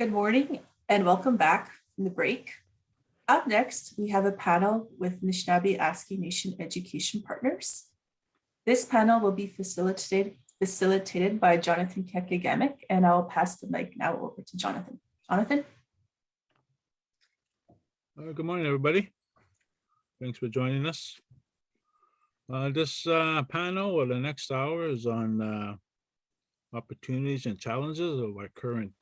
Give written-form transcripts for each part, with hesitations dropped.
Good morning and welcome back from the break. Up next, we have a panel with Anishinaabe Aski Nation Education Partners. This panel will be facilitated by Jonathan Kekagamic, and I will pass the mic now over to Jonathan. Jonathan? Good morning, everybody. Thanks for joining us. This panel or the next hour is on opportunities and challenges of our current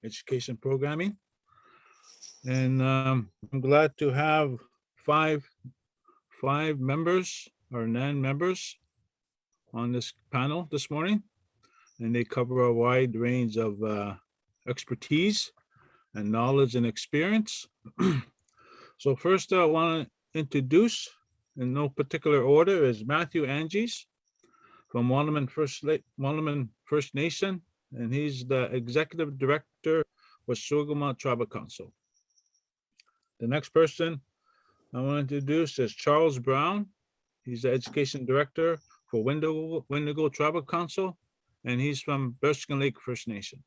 education programming. And I'm glad to have five members, or NAN members, on this panel this morning. And they cover a wide range of expertise and knowledge and experience. So first I want to introduce, in no particular order, is Matthew Angies from Wallaman First Nation, and he's the Executive Director with Sugarmount Tribal Council. The next person I want to introduce is Charles Brown. He's the Education Director for Wendigo Tribal Council, and he's from Bearskin Lake First Nation.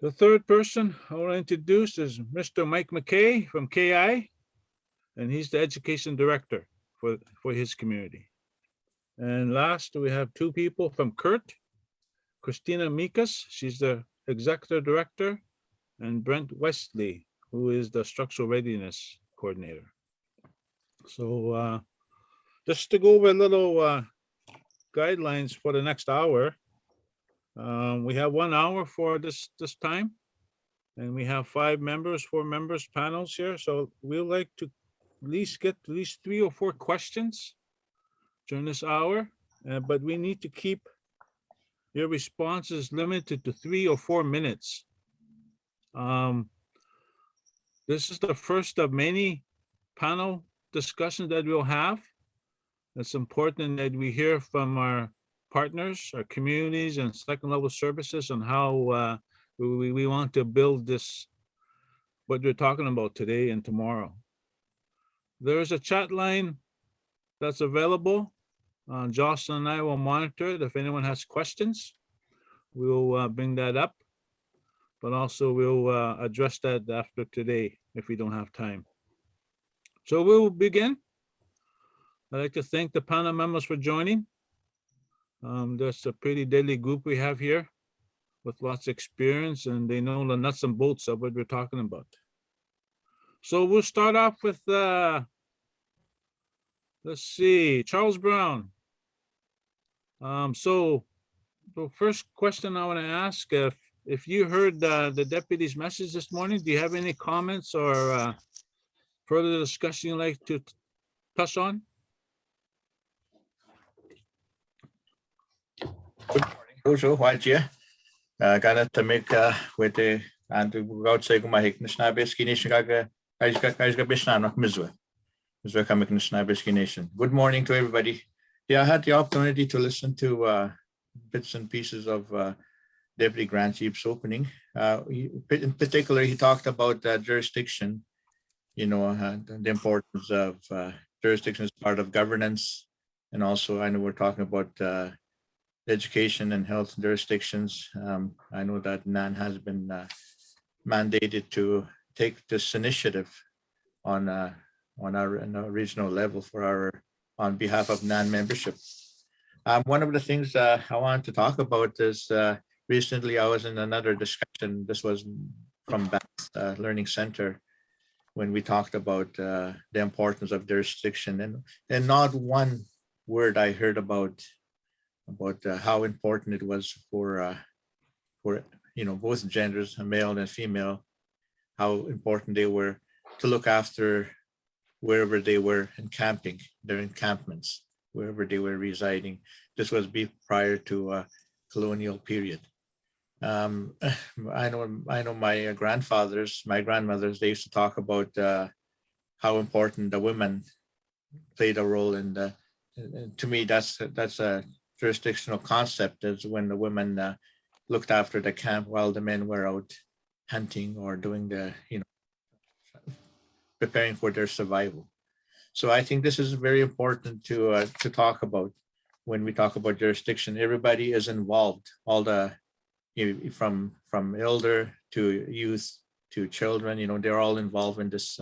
The third person I want to introduce is Mr. Mike McKay from KI, and he's the Education Director for his community. And last, we have two people from Kurt, Christina Mikas, she's the Executive Director, and Brent Wesley, who is the Structural Readiness Coordinator. So just to go over a little guidelines for the next hour, we have 1 hour for this time, and we have 4 members panels here. So we'd like to at least get at least 3 or 4 questions during this hour, but we need to keep your responses limited to 3 or 4 minutes. This is the first of many panel discussions that we'll have. It's important that we hear from our partners, our communities, and second level services on how we want to build this, what we're talking about today and tomorrow. There is a chat line that's available. Jocelyn and I will monitor it. If anyone has questions, we'll bring that up, but also we'll address that after today if we don't have time. So we'll begin. I'd like to thank the panel members for joining. That's a pretty deadly group we have here with lots of experience, and they know the nuts and bolts of what we're talking about. So we'll start off with, let's see, Charles Brown. So the first question I want to ask, if you heard the deputy's message this morning, do you have any comments or further discussion you'd like to touch on? Good morning. Bonjour, Wajia. Gana to make with the and to outside my Anishinaabe Nation gaga Anishinaabe Nation. Good morning to everybody. Yeah, I had the opportunity to listen to bits and pieces of Deputy Grand Chief's opening. In particular, he talked about jurisdiction, you know, the importance of jurisdiction as part of governance. And also, I know we're talking about education and health jurisdictions. I know that NAN has been mandated to take this initiative on our regional level on behalf of NAN membership. One of the things I wanted to talk about is recently I was in another discussion. This was from Bath Learning Center when we talked about the importance of jurisdiction, and not one word I heard about how important it was for you know, both genders, male and female, how important they were to look after wherever they were encamping, their encampments, wherever they were residing. This was prior to colonial period. I know my grandmothers, they used to talk about how important the women played a role in the. To me, that's a jurisdictional concept, is when the women looked after the camp while the men were out hunting or doing the, you know, preparing for their survival. So I think this is very important to talk about when we talk about jurisdiction. Everybody is involved. All the from elder to youth to children, they're all involved in this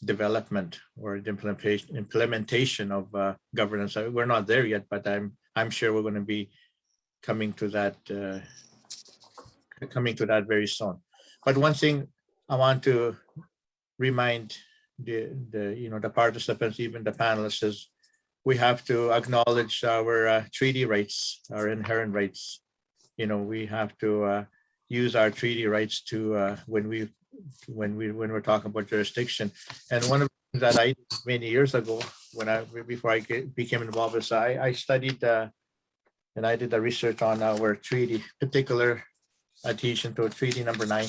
development or the implementation of governance. We're not there yet, but I'm sure we're going to be coming to that very soon. But one thing I want to remind the participants, even the panelists, is we have to acknowledge our treaty rights, our inherent rights. We have to use our treaty rights to when we're talking about jurisdiction. And one of the things that I did many years ago, before I became involved, is I studied and I did the research on our treaty, particular adhesion to Treaty Number 9.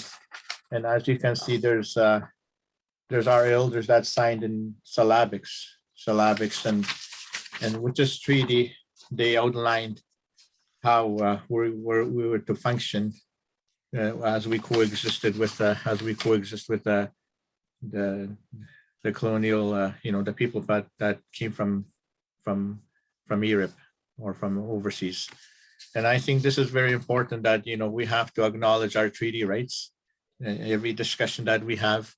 And as you can see, there's our elders that signed in syllabics, and with this treaty, they outlined how we were to function as we coexisted with the colonial, the people that came from Europe or from overseas. And I think this is very important that we have to acknowledge our treaty rights. Every discussion that we have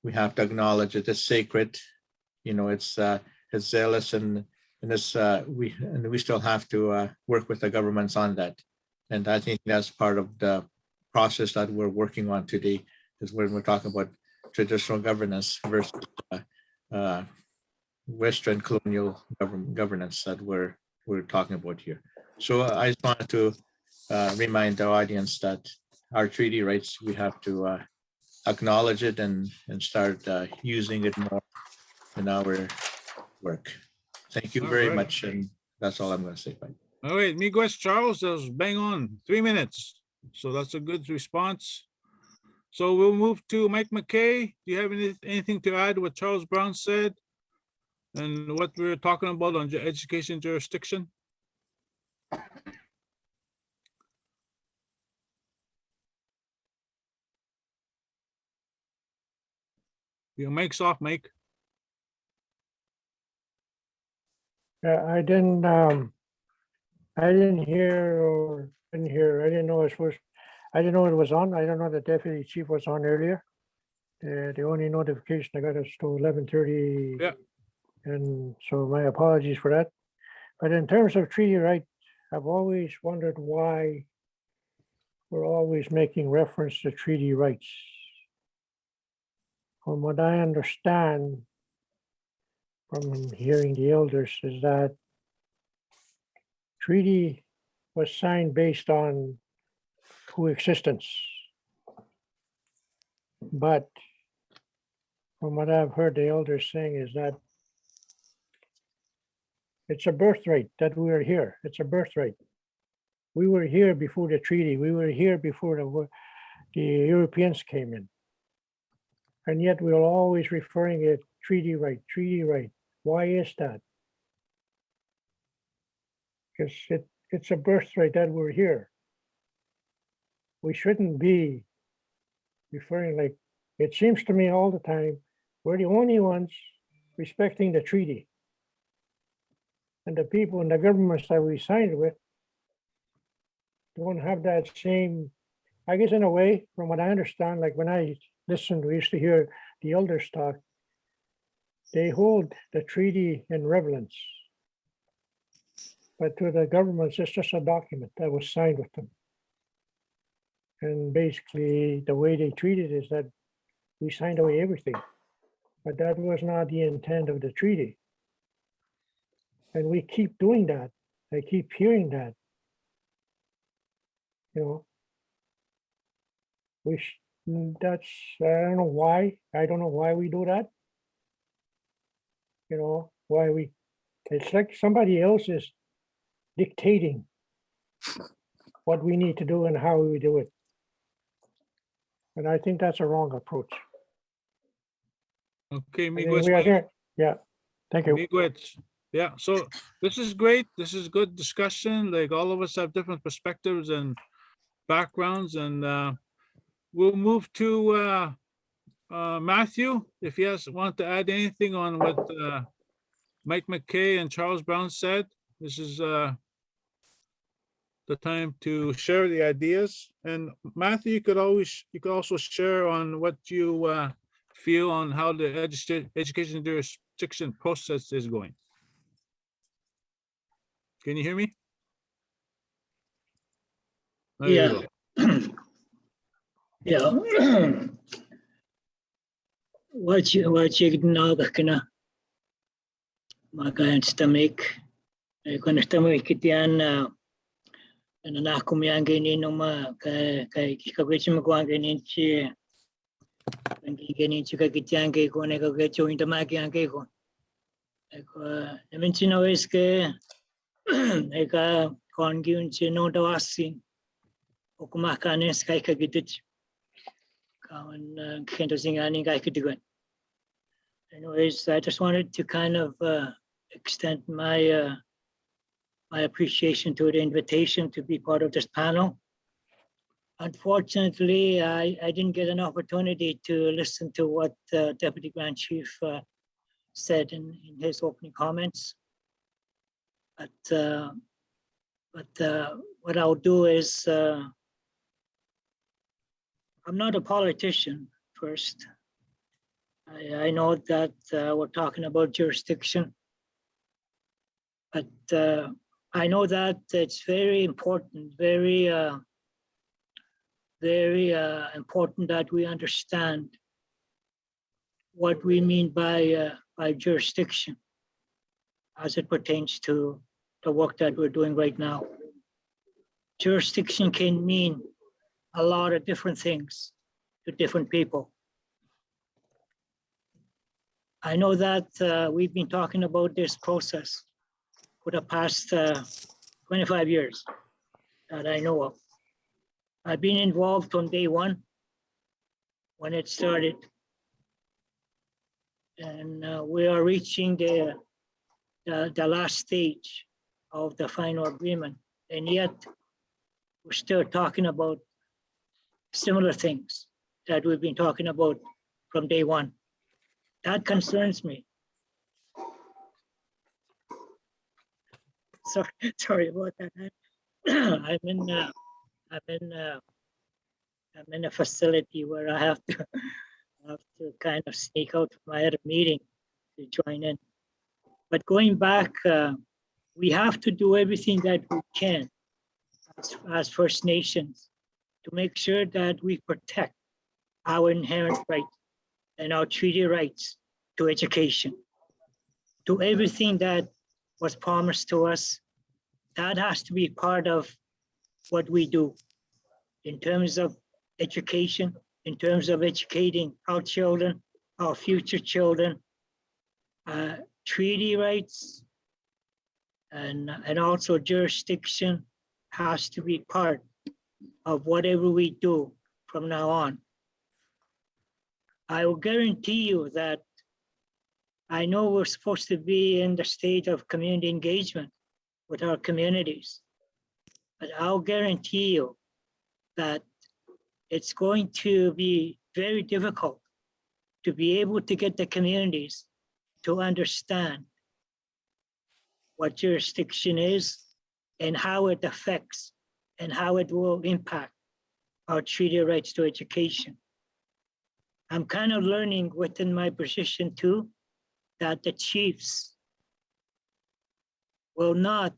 to acknowledge it as sacred. It's zealous, and we still have to work with the governments on that. And I think that's part of the process that we're working on today, is when we're talking about traditional governance versus Western colonial governance that we're talking about here. So I just wanted to remind the audience that our treaty rights, we have to acknowledge it and start using it more in our work. Thank you very much, and that's all I'm going to say. Bye. All right, Miguel Charles, that was bang on, 3 minutes. So that's a good response. So we'll move to Mike McKay. Do you have anything to add to what Charles Brown said and what we're talking about on education jurisdiction? Your mic's off, Mike. I didn't hear. I didn't know it was. I didn't know it was on. I don't know the deputy chief was on earlier. The only notification I got is to 11:30. Yeah. And so my apologies for that. But in terms of treaty right, I've always wondered why we're always making reference to treaty rights. From what I understand from hearing the elders is that treaty was signed based on coexistence. But from what I've heard the elders saying is that it's a birthright that we are here. It's a birthright. We were here before the treaty. We were here before the Europeans came in. And yet we're always referring it treaty right, treaty right. Why is that? Because it's a birthright that we're here. We shouldn't be referring like, it seems to me all the time, we're the only ones respecting the treaty. And the people and the governments that we signed with don't have that same, I guess in a way, from what I understand, like when I listened, we used to hear the elders talk, they hold the treaty in reverence. But to the governments, it's just a document that was signed with them. And basically the way they treat it is that we signed away everything. But that was not the intent of the treaty. And we keep doing that. I keep hearing that. That's, I don't know why. I don't know why we do that. It's like somebody else is dictating what we need to do and how we do it. And I think that's a wrong approach. Okay, Anyway, Miguel. yeah, thank you. Miguel. Yeah, so this is great. This is good discussion. Like all of us have different perspectives and backgrounds, and we'll move to Matthew, if he want to add anything on what Mike McKay and Charles Brown said. This is the the time to share the ideas. And Matthew, you could also share on what you feel on how the education jurisdiction process is going. Can you hear me? There you Yeah. go. Yeah. What you know kana maka stomach kon stomach kitian na kumiange ni no ma kai kikawechi mkwange ni chi ngi ni chi kitiange ko ne ko gecho intamaki ange ko ko nemenchino es que eka kon gyun chi no dawasi okumaka ne skai ka gitich kawan kento singani kai kitigan. Anyways, I just wanted to kind of extend my my appreciation to the invitation to be part of this panel. Unfortunately, I didn't get an opportunity to listen to what Deputy Grand Chief said in his opening comments. But what I'll do is, I'm not a politician first. I know that we're talking about jurisdiction, but I know that it's very important, very important that we understand what we mean by jurisdiction as it pertains to the work that we're doing right now. Jurisdiction can mean a lot of different things to different people. I know that we've been talking about this process for the past 25 years that I know of. I've been involved from day one when it started. And we are reaching the last stage of the final agreement. And yet we're still talking about similar things that we've been talking about from day one. That concerns me. Sorry about that. I'm in a facility where I have to kind of sneak out of my other meeting to join in. But going back, we have to do everything that we can as First Nations to make sure that we protect our inherent rights and our treaty rights to education, to everything that was promised to us. That has to be part of what we do in terms of education, in terms of educating our children, our future children, treaty rights, and also jurisdiction has to be part of whatever we do from now on. I will guarantee you that I know we're supposed to be in the state of community engagement with our communities, but I'll guarantee you that it's going to be very difficult to be able to get the communities to understand what jurisdiction is and how it affects and how it will impact our treaty rights to education. I'm kind of learning within my position too, that the chiefs will not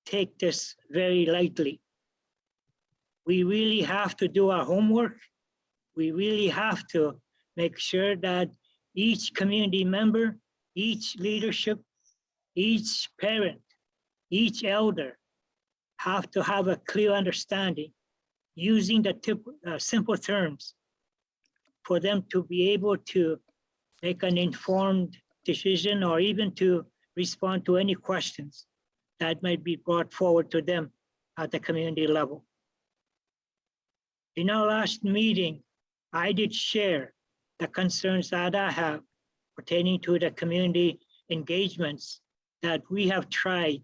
take this very lightly. We really have to do our homework. We really have to make sure that each community member, each leadership, each parent, each elder have to have a clear understanding using the simple terms for them to be able to make an informed decision or even to respond to any questions that might be brought forward to them at the community level. In our last meeting, I did share the concerns that I have pertaining to the community engagements that we have tried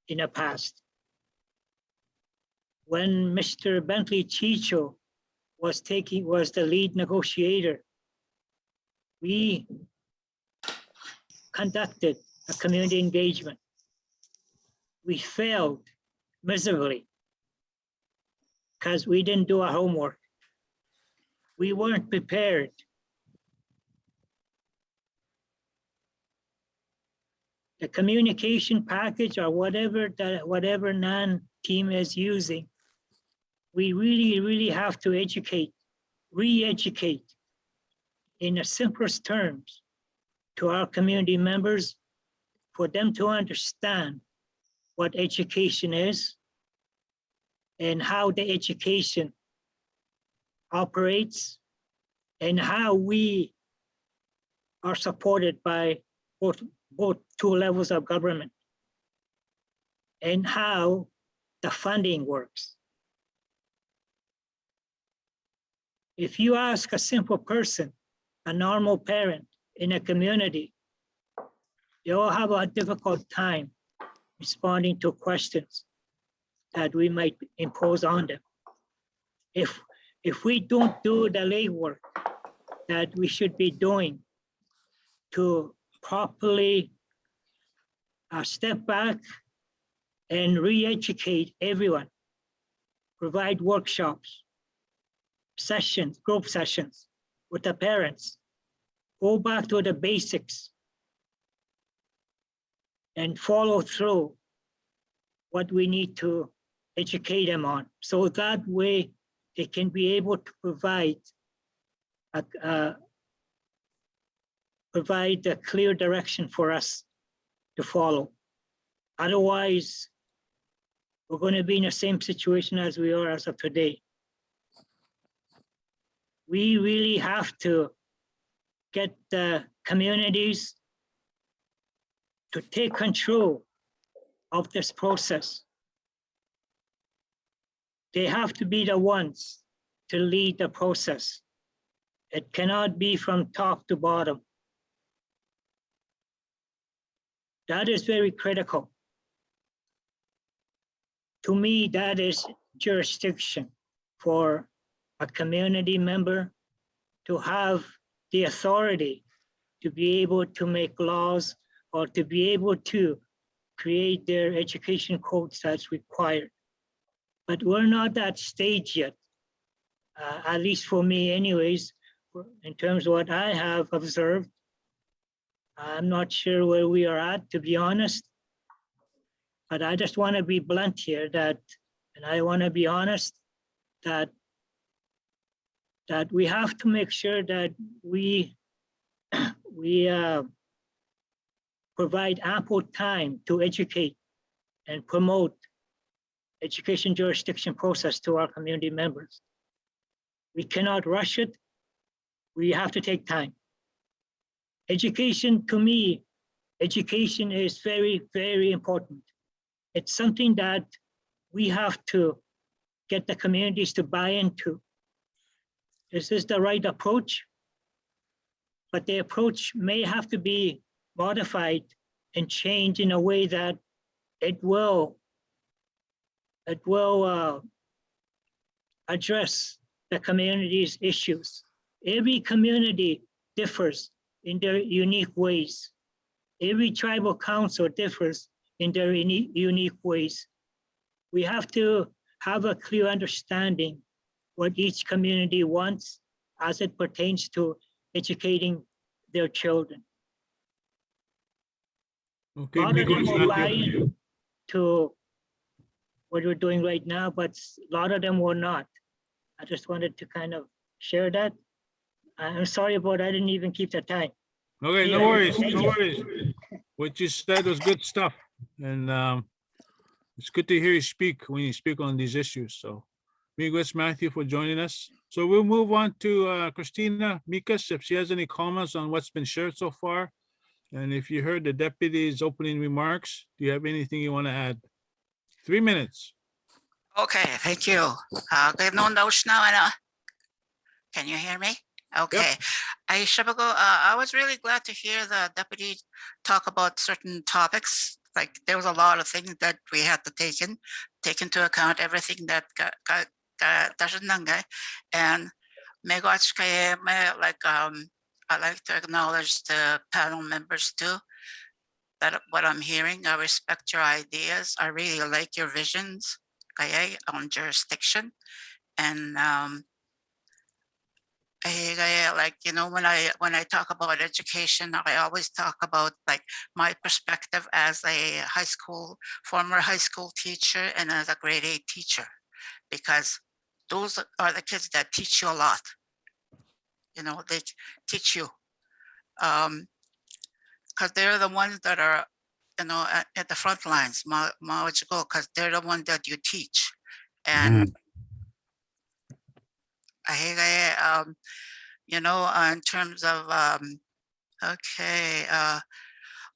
in the past. When Mr. Bentley Chicho was the lead negotiator, we conducted a community engagement. We failed miserably because we didn't do our homework. We weren't prepared. The communication package or whatever NAN team is using, we really have to educate, re-educate in the simplest terms to our community members for them to understand what education is and how the education operates and how we are supported by both two levels of government and how the funding works. If you ask a simple person, a normal parent in a community, they'll have a difficult time responding to questions that we might impose on them. If we don't do the legwork that we should be doing to properly step back and re-educate everyone, provide workshops, sessions, group sessions with the parents, go back to the basics and follow through what we need to educate them on. So that way they can be able to provide a clear direction for us to follow. Otherwise, we're going to be in the same situation as we are as of today. We really have to get the communities to take control of this process. They have to be the ones to lead the process. It cannot be from top to bottom. That is very critical. To me, that is jurisdiction for a community member to have the authority to be able to make laws or to be able to create their education codes that's required. But we're not at that stage yet, at least for me anyways, in terms of what I have observed. I'm not sure where we are at, to be honest. But I just want to be blunt here and I want to be honest that we have to make sure that we provide ample time to educate and promote education jurisdiction process to our community members. We cannot rush it. We have to take time. Education, to me, education is very, very important. It's something that we have to get the communities to buy into. This is the right approach, but the approach may have to be modified and changed in a way that it will address the community's issues. Every community differs in their unique ways. Every tribal council differs in their unique ways. We have to have a clear understanding what each community wants as it pertains to educating their children. Okay, A lot of them Migos, will buy into what we're doing right now, but a lot of them will not. I just wanted to kind of share that. I'm sorry about I didn't even keep the time. Okay, no Yeah, worries, thank no you. worries. What you said was good stuff. And it's good to hear you speak when you speak on these issues. So Miguel, Matthew for joining us. So we'll move on to Christina Mikas, if she has any comments on what's been shared so far. And if you heard the deputy's opening remarks, do you have anything you want to add? 3 minutes. Okay, thank you. Good noon, can you hear me? Okay. I was really glad to hear the deputy talk about certain topics. Like there was a lot of things that we had to take into account, everything that got and I'd like to acknowledge the panel members too. That what I'm hearing, I respect your ideas. I really like your visions. kaya on jurisdiction. And like, you know, when I talk about education, I always talk about like my perspective as a former high school teacher and as a grade 8 teacher, because those are the kids that teach you a lot. You know, they teach you because they're the ones that are, you know, at the front lines, because they're the ones that you teach. And you know, in terms of,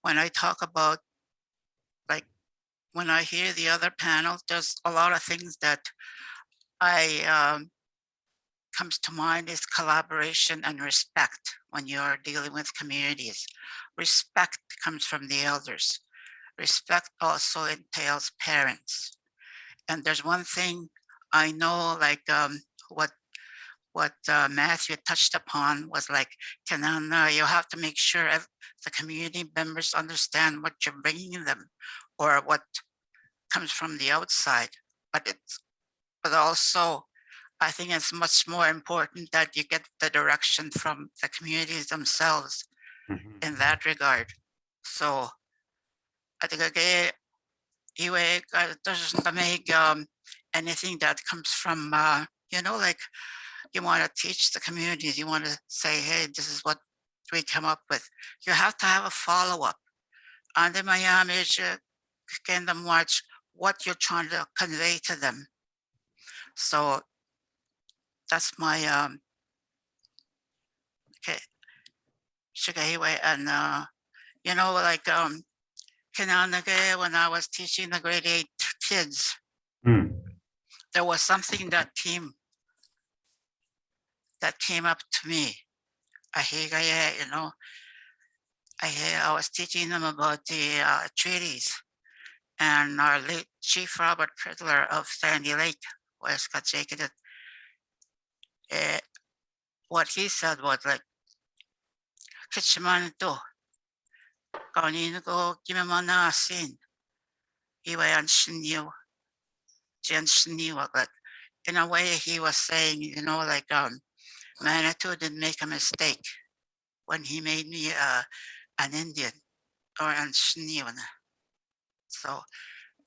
when I talk about, like, when I hear the other panels, there's a lot of things that comes to mind is collaboration and respect when you're dealing with communities. Respect comes from the elders. Respect also entails parents. And there's one thing I know, like what Matthew touched upon was like, you have to make sure the community members understand what you're bringing them or what comes from the outside. But also, I think it's much more important that you get the direction from the communities themselves in that regard. So I think it doesn't make anything that comes from, you know, like you want to teach the communities, you want to say, hey, this is what we come up with. You have to have a follow-up. And the Miami can watch what you're trying to convey to them. So that's my okay. And you know, like when I was teaching the grade 8 kids, there was something that came up to me. You know, I was teaching them about the treaties, and our late Chief Robert Pridler of Sandy Lake, West Gatchaket, what he said was like, Kitchiman to, kanino ko kimamanasin, iwayan shinyo, jen shinyo, but in a way he was saying, you know, like Manitou didn't make a mistake when he made me an Indian or an Shinyo. So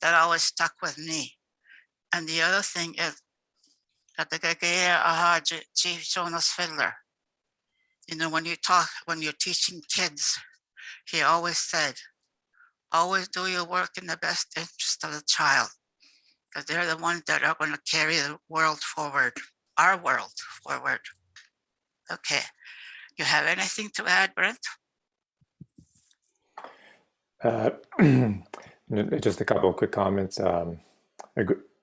that always stuck with me. And the other thing is that the Chief Jonas Fiddler, you know, when you're teaching kids, he always said, always do your work in the best interest of the child, because they're the ones that are going to carry the world forward, our world forward. Okay. You have anything to add, Brent? Just a couple of quick comments.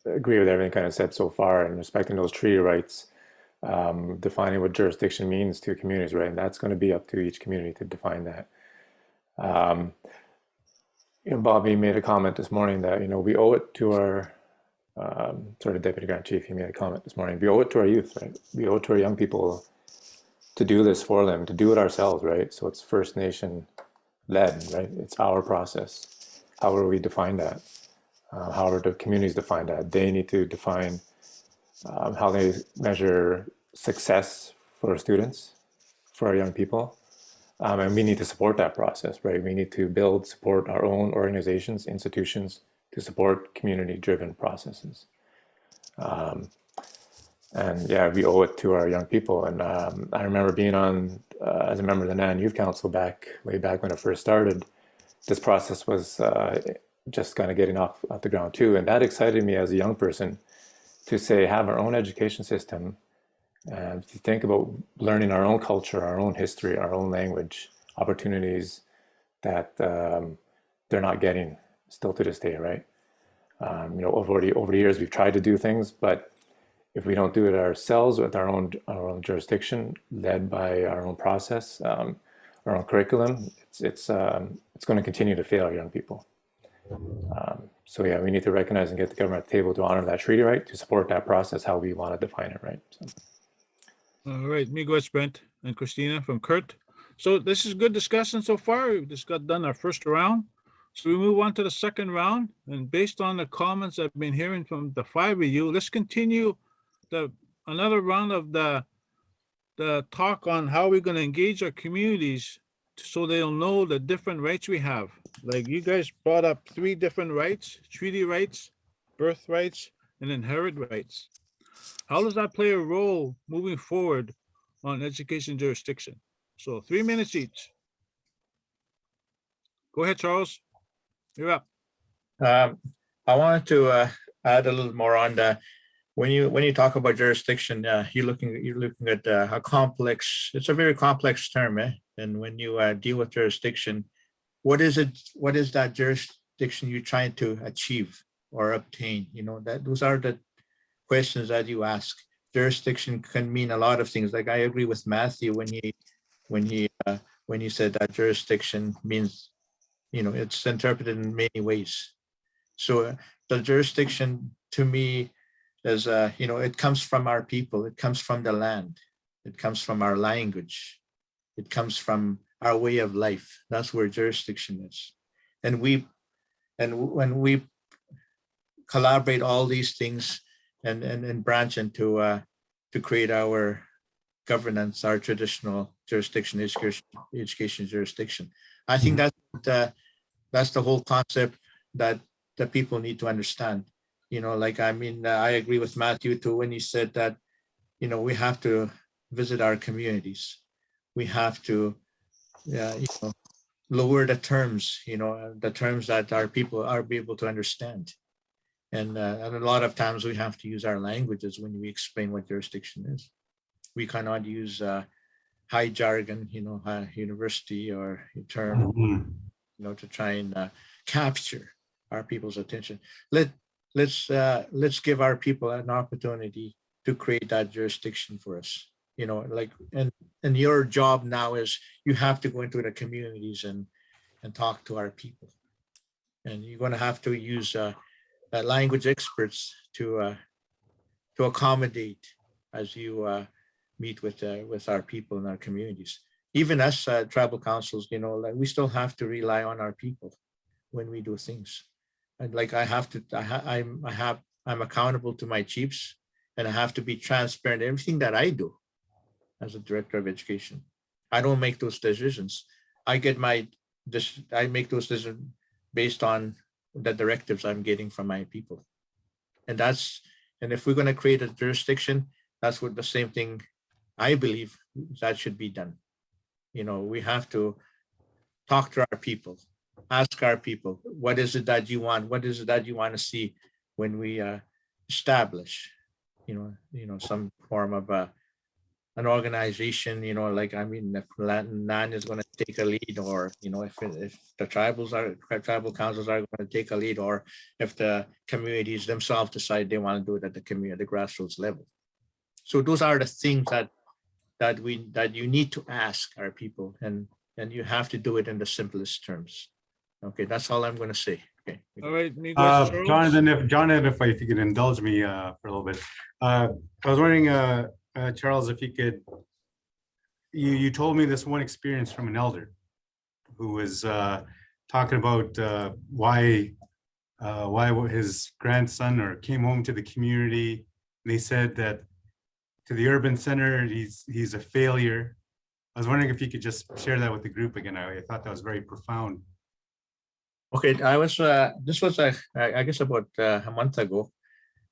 Agree with everything kind of said so far, and respecting those treaty rights, defining what jurisdiction means to communities, right? And that's going to be up to each community to define that. You know, Bobby made a comment this morning that, you know, we owe it to our sort of Deputy Grand Chief, he made a comment this morning. We owe it to our youth, right? We owe it to our young people to do this for them, to do it ourselves, right? So it's First Nation led, right? It's our process. However we define that, however the communities define that, they need to define how they measure success for our students, for our young people. And we need to support that process, right? We need to support our own organizations, institutions to support community-driven processes. And yeah, we owe it to our young people. And I remember being on as a member of the NAN Youth Council way back when it first started. This process was just kind of getting off the ground too. And that excited me as a young person to say, have our own education system and to think about learning our own culture, our own history, our own language, opportunities that they're not getting still to this day, right? You know, over the years, we've tried to do things, but if we don't do it ourselves with our own jurisdiction, led by our own process, our own curriculum, it's going to continue to fail our young people. So yeah, we need to recognize and get the government at the table to honor that treaty right, to support that process, how we want to define it, right? So. All right, Miigwech, Brent, and Christina from Kurt. So this is good discussion so far. We just got done our first round. So we move on to the second round, and based on the comments I've been hearing from the 5 of you, let's continue another round of the talk on how we're going to engage our communities so they'll know the different rights we have. Like you guys brought up 3 different rights: treaty rights, birth rights, and inherent rights. How does that play a role moving forward on education jurisdiction? So 3 minutes each. Go ahead, Charles. You're up. I wanted to add a little more on the when you talk about jurisdiction, you're looking at how complex. It's a very complex term, eh? And when you deal with jurisdiction, what is it? What is that jurisdiction you're trying to achieve or obtain? You know, that those are the questions that you ask. Jurisdiction can mean a lot of things. Like I agree with Matthew when he said that jurisdiction means, you know, it's interpreted in many ways. So the jurisdiction to me is, you know, it comes from our people. It comes from the land. It comes from our language. It comes from our way of life. That's where jurisdiction is. And when we collaborate all these things and branch into to create our governance, our traditional jurisdiction, education jurisdiction. I think that's the whole concept that people need to understand. You know, like, I mean, I agree with Matthew too when he said that, you know, we have to visit our communities. We have to, you know, lower the terms, you know, the terms that our people are able to understand. And a lot of times we have to use our languages when we explain what jurisdiction is. We cannot use high jargon, you know, university or term, you know, to try and capture our people's attention. Let's give our people an opportunity to create that jurisdiction for us. You know, like, and your job now is you have to go into the communities and talk to our people, and you're going to have to use language experts to accommodate as you meet with our people in our communities. Even us tribal councils, you know, like we still have to rely on our people when we do things. And like I have to, I'm accountable to my chiefs, and I have to be transparent in everything that I do as a director of education. I don't make those decisions. I make those decisions based on the directives I'm getting from my people. And if we're going to create a jurisdiction, that's what the same thing I believe that should be done. You know, we have to talk to our people, ask our people, what is it that you want? What is it that you want to see when we establish, you know, some form of an organization, you know, like, I mean, if NAN is going to take a lead, or, you know, if the tribal councils are going to take a lead, or if the communities themselves decide they want to do it at the grassroots level. So those are the things that you need to ask our people, and you have to do it in the simplest terms. Okay, that's all I'm going to say. Okay. All right, Jonathan, if you could indulge me for a little bit, I was wondering, Charles, if you could. You told me this one experience from an elder who was talking about why his grandson or came home to the community. And they said that to the urban center, he's a failure. I was wondering if you could just share that with the group again. I thought that was very profound. Okay, this was I guess about a month ago,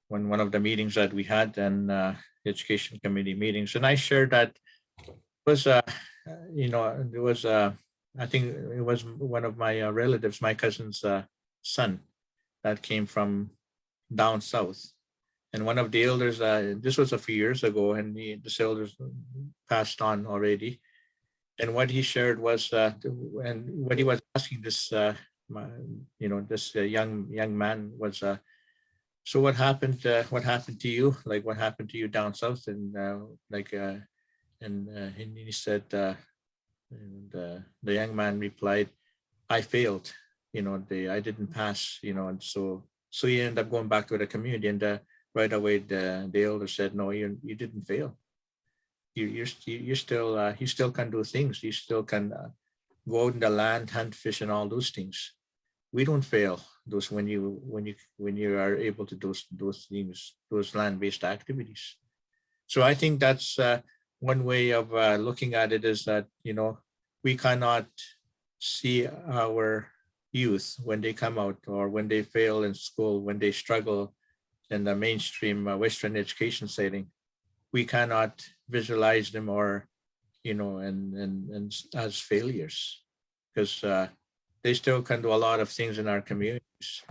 when one of the meetings that we had, and education committee meetings, and I shared that was you know, it was I think it was one of my relatives, my cousin's son, that came from down south. And one of the elders, this was a few years ago, and this elders passed on already. And what he shared was, and what he was asking this, you know, this young man was, so what happened? What happened to you? Like, what happened to you down south? And and he said, and the young man replied, "I failed. You know, I didn't pass. You know, and so he ended up going back to the community, and right away the elder said, no, you didn't fail. You still can do things. You still can go out in the land, hunt, fish, and all those things. we don't fail those when you are able to do those things, those land-based activities. So I think that's one way of looking at it, is that, you know, we cannot see our youth when they come out, or when they fail in school, when they struggle in the mainstream Western education setting. We cannot visualize them, or, you know, and as failures, because they still can do a lot of things in our communities.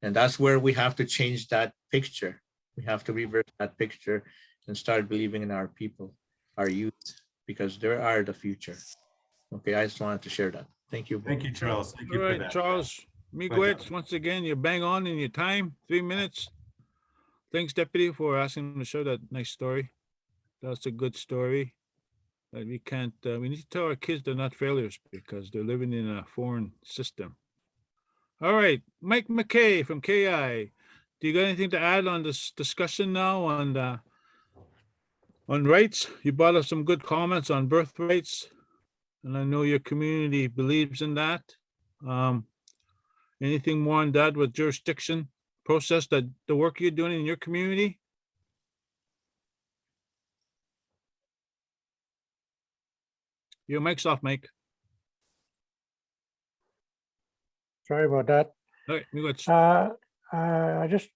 And that's where we have to change that picture. We have to reverse that picture and start believing in our people, our youth, because they are the future. Okay, I just wanted to share that. Thank you. Thank you, Charles. Thank All you for right, that. Charles ahead, Migwitz, once again, you're bang on in your time, 3 minutes. Thanks, Deputy, for asking me to share that nice story. That's a good story. That we can't, we need to tell our kids they're not failures because they're living in a foreign system. All right, Mike McKay from KI. Do you got anything to add on this discussion now on rights? You brought us some good comments on birthrights, and I know your community believes in that. Anything more on that with jurisdiction process, that the work you're doing in your community? Your mic's off, Mike. Sorry about that. All right, let's. I just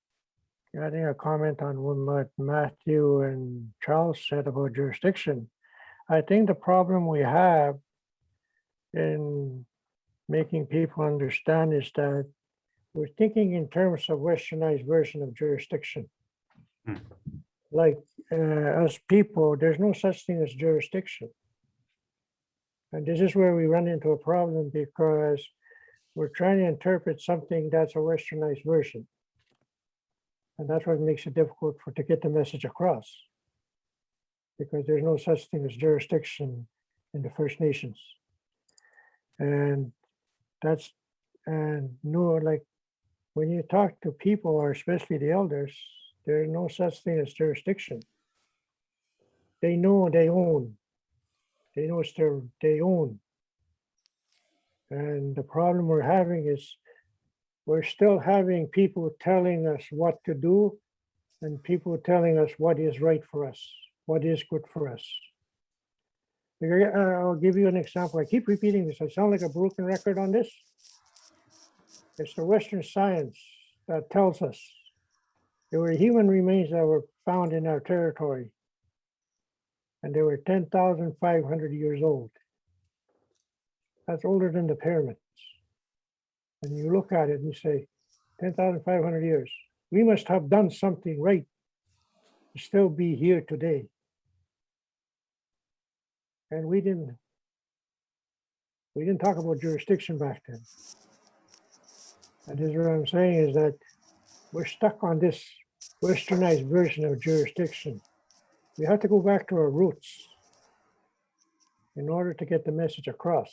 adding a comment on what Matthew and Charles said about jurisdiction. I think the problem we have in making people understand is that we're thinking in terms of westernized version of jurisdiction. Hmm. Like as people, there's no such thing as jurisdiction. And this is where we run into a problem, because we're trying to interpret something that's a westernized version. And that's what makes it difficult to get the message across, because there's no such thing as jurisdiction in the First Nations. And like when you talk to people, or especially the elders, there's no such thing as jurisdiction. They know they own. They know they own. And the problem we're having is we're still having people telling us what to do, and people telling us what is right for us, what is good for us. I'll give you an example. I keep repeating this. I sound like a broken record on this. It's the Western science that tells us there were human remains that were found in our territory, and they were 10,500 years old. That's older than the pyramids. And you look at it and you say, 10,500 years. We must have done something right to still be here today. And we didn't talk about jurisdiction back then. And this is what I'm saying, is that we're stuck on this westernized version of jurisdiction. We have to go back to our roots in order to get the message across.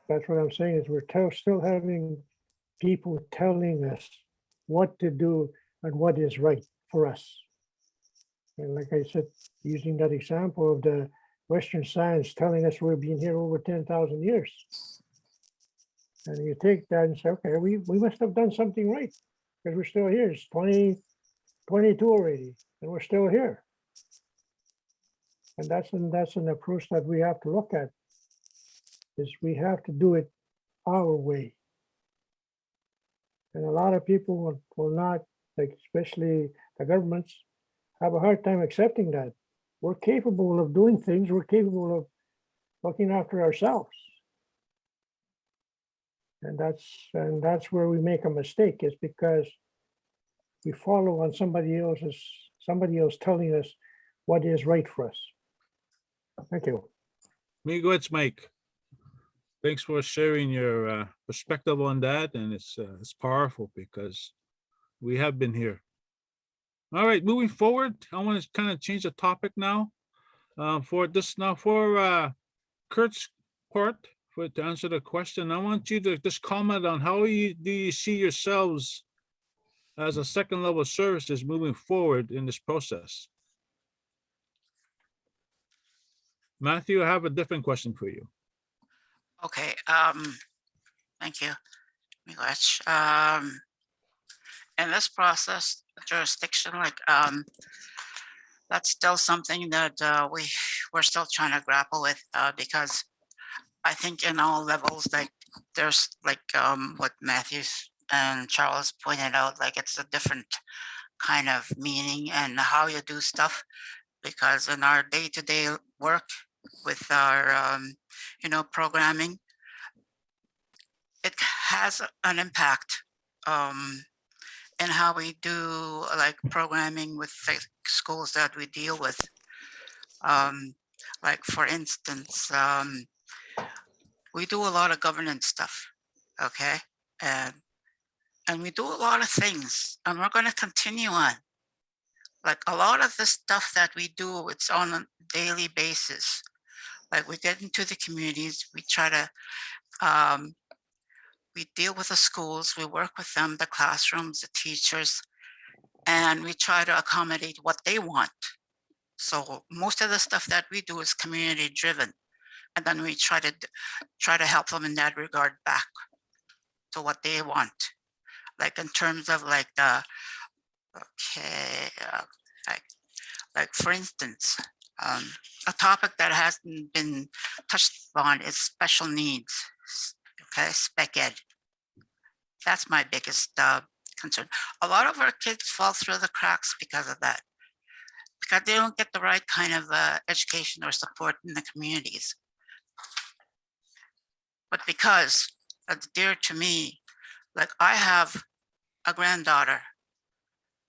That's what I'm saying, is we're still having people telling us what to do and what is right for us. And like I said, using that example of the Western science telling us we've been here over 10,000 years. And you take that and say, okay, we must have done something right, because we're still here. It's 2022 already, and we're still here. And that's an approach that we have to look at, is we have to do it our way. And a lot of people will not, like especially the governments, have a hard time accepting that. We're capable of doing things. We're capable of looking after ourselves. And that's where we make a mistake, is because we follow on somebody else telling us what is right for us. Thank you. Migwitz, Mike. Thanks for sharing your perspective on that, and it's powerful because we have been here. All right, moving forward, I want to kind of change the topic now. For Kurt's part, to answer the question, I want you to just comment on how do you see yourselves as a second level services moving forward in this process. Matthew, I have a different question for you. Okay. Thank you, Miigwech. In this process, jurisdiction, that's still something that we're still trying to grapple with because I think in all levels, there's what Matthew and Charles pointed out, it's a different kind of meaning and how you do stuff, because in our day-to-day work with our programming, it has an impact in how we do programming with the schools that we deal with. For instance, we do a lot of governance stuff, okay? And we do a lot of things, and we're going to continue on. A lot of the stuff that we do, it's on a daily basis. We get into the communities, we try to, we deal with the schools, we work with them, the classrooms, the teachers, and we try to accommodate what they want. So most of the stuff that we do is community driven. And then we try to help them in that regard back to what they want. In terms of for instance, a topic that hasn't been touched on is special needs, okay, spec ed. That's my biggest concern. A lot of our kids fall through the cracks because of that, because they don't get the right kind of education or support in the communities. But because it's dear to me, I have a granddaughter.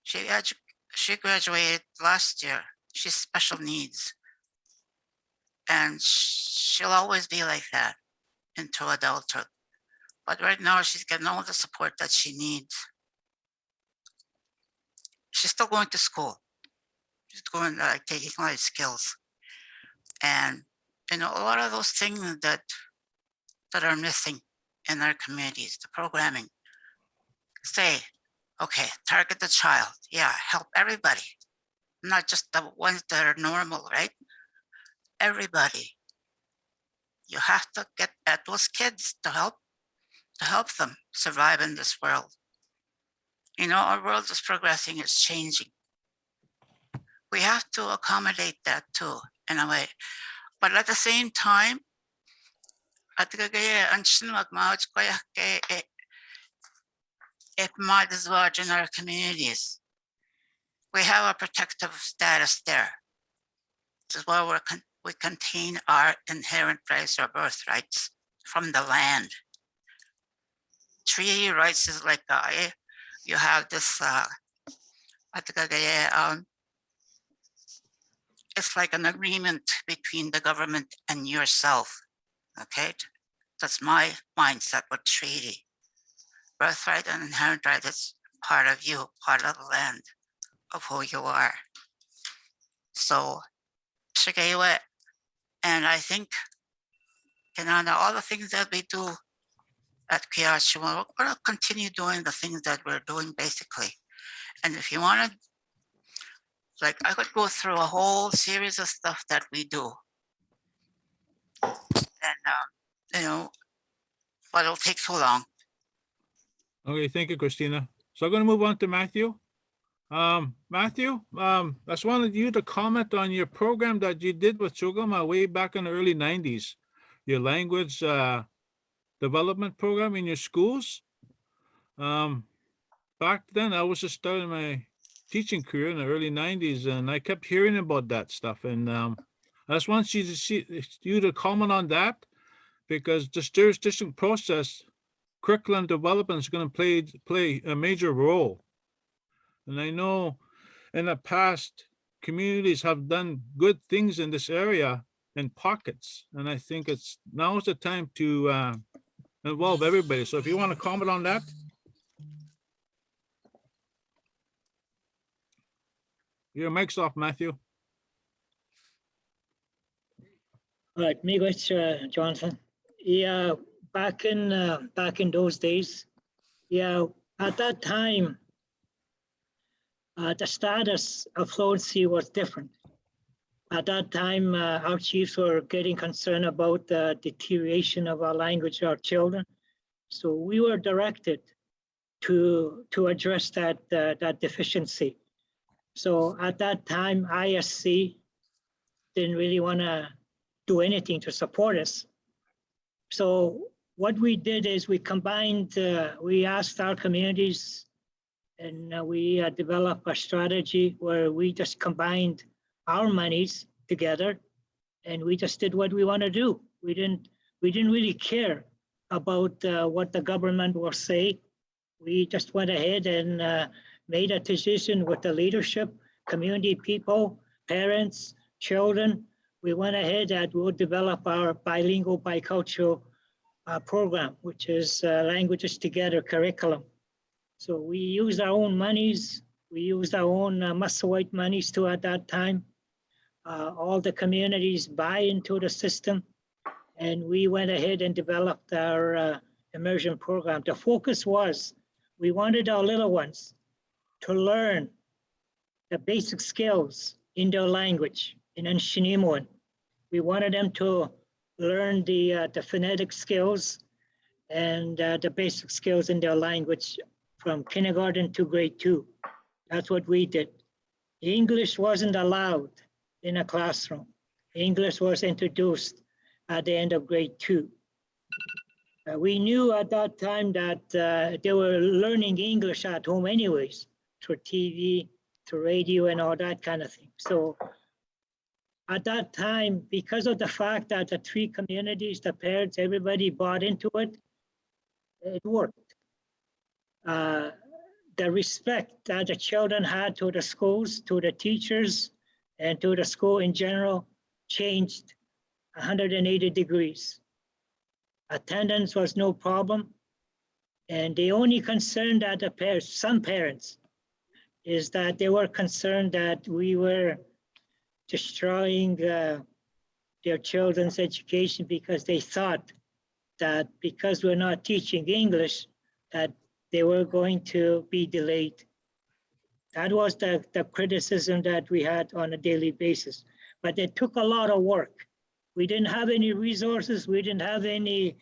She graduated last year. She's special needs. And she'll always be like that into adulthood. But right now she's getting all the support that she needs. She's still going to school. She's going taking life skills. And a lot of those things that are missing in our communities, the programming. Say, okay, target the child. Yeah, help everybody. Not just the ones that are normal, right? Everybody. You have to get at those kids to help them survive in this world. Our world is progressing, it's changing. We have to accommodate that too, in a way. But at the same time, in our communities, we have a protective status there. This is why we contain our inherent rights or birthrights from the land. Treaty rights is you have this, it's like an agreement between the government and yourself, okay? That's my mindset with treaty. Birthright and inherent right is part of you, part of the land, of who you are. So, and I think, all the things that we do at Kiachiwa, we're going to continue doing the things that we're doing basically. And if you want to, I could go through a whole series of stuff that we do. And, but it'll take too long. Okay, thank you, Christina. So I'm going to move on to Matthew. Matthew, I just wanted you to comment on your program that you did with Sugama way back in the early 90s, your language development program in your schools. Back then, I was just starting my teaching career in the early 90s, and I kept hearing about that stuff. And I just want you to comment on that, because this jurisdiction process, curriculum development is going to play a major role. And I know in the past, communities have done good things in this area in pockets. And I think now's the time to involve everybody. So if you want to comment on that. Your mic's off, Matthew. All right, Miigwech, Jonathan. Yeah, back in those days, yeah, at that time, the status of fluency was different. At that time, our chiefs were getting concerned about the deterioration of our language, our children. So we were directed to address that deficiency. So at that time, ISC didn't really want to do anything to support us. So what we did is we combined, we asked our communities, and we developed a strategy where we just combined our monies together, and we just did what we want to do. We didn't really care about what the government will say. We just went ahead and made a decision with the leadership, community people, parents, children. We went ahead and we'll develop our bilingual, bicultural program, which is Languages Together curriculum. So we used our own monies. We used our own Musselwhite monies too at that time. All the communities buy into the system, and we went ahead and developed our immersion program. The focus was we wanted our little ones to learn the basic skills in their language, in Anishinaabe. We wanted them to learn the phonetic skills and the basic skills in their language from kindergarten to grade 2. That's what we did. English wasn't allowed in a classroom. English was introduced at the end of grade 2. We knew at that time that they were learning English at home anyways, through TV, through radio and all that kind of thing. So at that time, because of the fact that the 3 communities, the parents, everybody bought into it, it worked. The respect that the children had to the schools, to the teachers, and to the school in general changed 180 degrees. Attendance was no problem. And the only concern that the parents, some parents, is that they were concerned that we were destroying their children's education because they thought that because we're not teaching English, that they were going to be delayed. That was the criticism that we had on a daily basis. But it took a lot of work. We didn't have any resources. We didn't have anything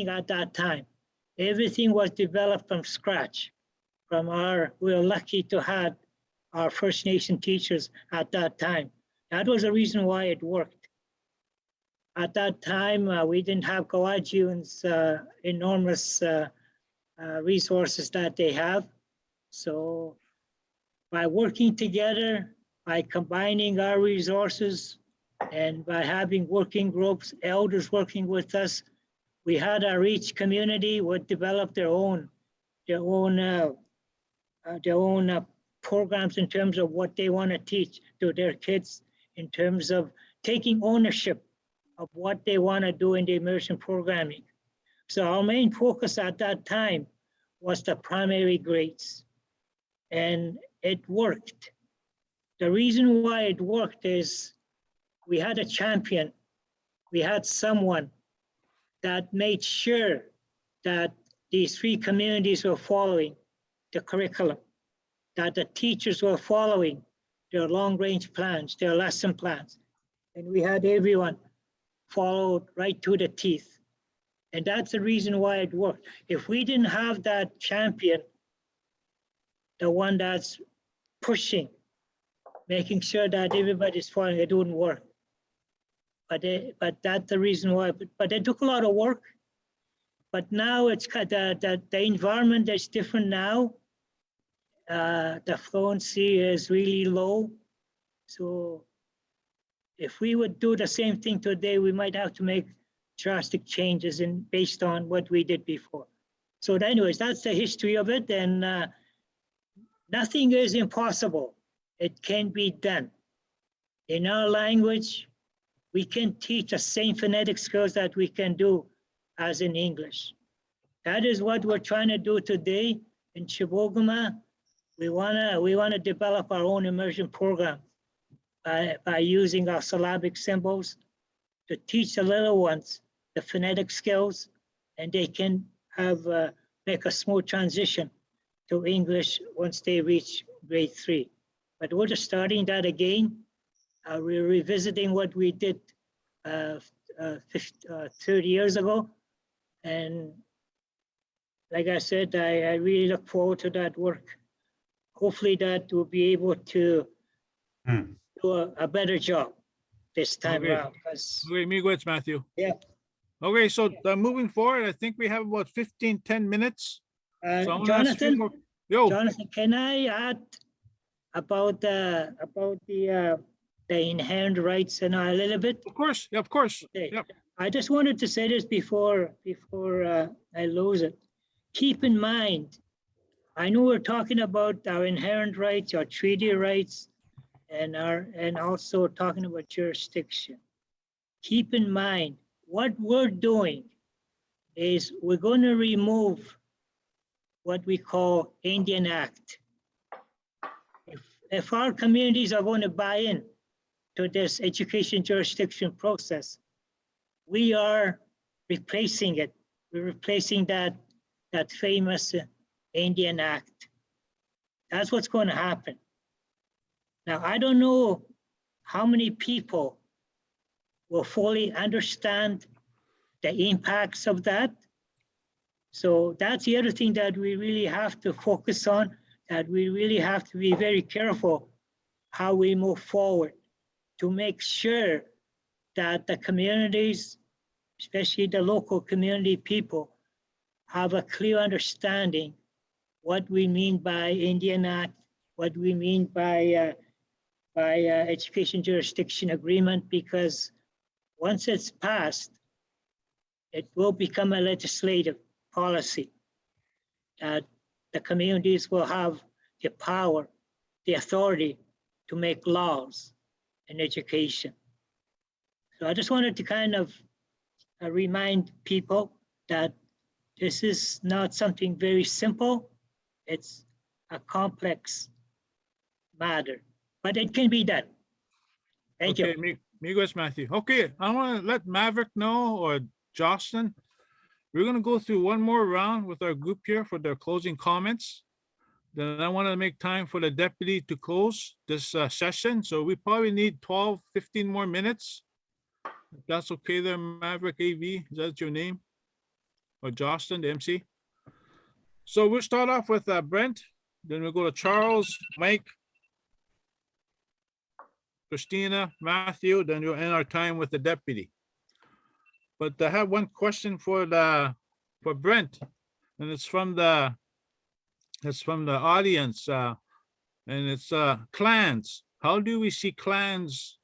at that time. Everything was developed from scratch. We were lucky to have our First Nation teachers at that time. That was the reason why it worked. At that time, we didn't have Kawajiun's enormous resources that they have. So by working together, by combining our resources, and by having working groups, elders working with us, we had each community would develop their own programs in terms of what they want to teach to their kids, in terms of taking ownership of what they want to do in the immersion programming. So our main focus at that time was the primary grades, and it worked. The reason why it worked is we had a champion. We had someone that made sure that these 3 communities were following the curriculum, that the teachers were following their long-range plans, their lesson plans. And we had everyone followed right to the teeth. And that's the reason why it worked. If we didn't have that champion, the one that's pushing, making sure that everybody's following, it wouldn't work. But that's the reason why. But it took a lot of work. But now it's the environment is different now. The fluency is really low. So if we would do the same thing today, we might have to make drastic changes based on what we did before. So anyways, that's the history of it. And nothing is impossible. It can be done. In our language, we can teach the same phonetic skills that we can do as in English. That is what we're trying to do today in Chibougamau. We wanna develop our own immersion program by using our syllabic symbols to teach the little ones the phonetic skills, and they can make a smooth transition to English once they reach grade 3. But we're just starting that again. We're revisiting what we did 30 years ago, And like I said, I really look forward to that work. Hopefully that we'll be able to do a better job this time Okay. around. Because Okay, Miguel, Matthew. yeah, Okay, so moving forward, I think we have about 10 minutes. So I wanna ask you Jonathan, more- Yo, Jonathan, can I add about the inherent rights and a little bit? of course, yeah, of course. Okay. Yep. I just wanted to say this before I lose it. Keep in mind, I know we're talking about our inherent rights, our treaty rights, and also talking about jurisdiction. Keep in mind, what we're doing is we're going to remove what we call Indian Act. If our communities are going to buy in to this education jurisdiction process, we are replacing it. We're replacing that famous Indian Act. That's what's going to happen. Now, I don't know how many people will fully understand the impacts of that. So that's the other thing that we really have to focus on, that we really have to be very careful how we move forward to make sure that the communities, especially the local community people, have a clear understanding what we mean by Indian Act, what we mean by education jurisdiction agreement, because once it's passed, it will become a legislative policy that the communities will have the power, the authority to make laws in education. So I just wanted to kind of remind people that this is not something very simple. It's a complex matter, but it can be done. Thank you. Okay, Miguel, Matthew. Okay, I want to let Maverick know, or Jocelyn. We're going to go through one more round with our group here for their closing comments. Then I want to make time for the deputy to close this session. So we probably need 12, 15 more minutes. If that's okay there, Maverick AV, is that your name? Or Jocelyn, the MC? So we'll start off with Brent, then we'll go to Charles, Mike, Christina, Matthew, then we'll end our time with the deputy. But I have one question for Brent, and it's from the audience, and it's clans. How do we see clans